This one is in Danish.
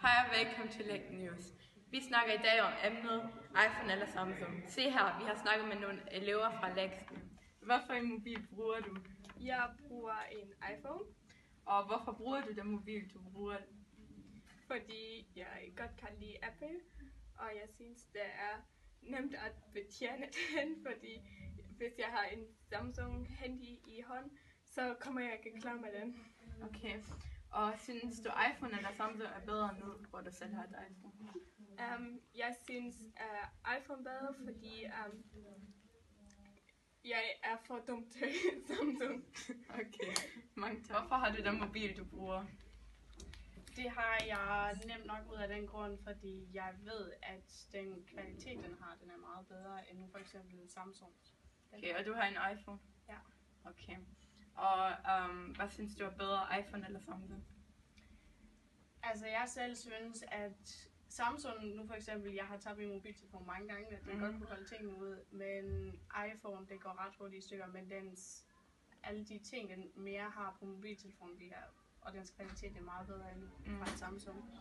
Hej og velkommen til Lek News. Vi snakker i dag om emnet iPhone eller Samsung. Se her, vi har snakket med nogle elever fra Leksen. Hvorfor en mobil bruger du? Jeg bruger en iPhone, Og hvorfor bruger du den mobil, du bruger? fordi jeg godt kan lide Apple, og jeg synes, det er nemt at betjene den, fordi hvis jeg har en Samsung handy i hånd, så kommer jeg ikke klar med den. Okay. Og synes du iPhone eller Samsung er bedre nu, hvor du selv har et iPhone? Jeg synes iPhone bedre, fordi jeg er for dum til Samsung. Okay, mange tak. Hvorfor har du den mobil, du bruger? Det har jeg nemt nok ud af den grund, fordi jeg ved, at den kvalitet, den har, den er meget bedre end for eksempel Samsung. Okay, og du har en iPhone? Ja. Okay. Og hvad synes du er bedre, iPhone eller Samsung? Altså jeg selv synes, at Samsung, nu for eksempel, jeg har tabt min mobiltelefon mange gange, at den godt kunne holde tingene ud, men iPhone, det går ret hurtigt i stykker, men alle de ting, den mere har på mobiltelefonen, og dens kvalitet er meget bedre end fra Samsung.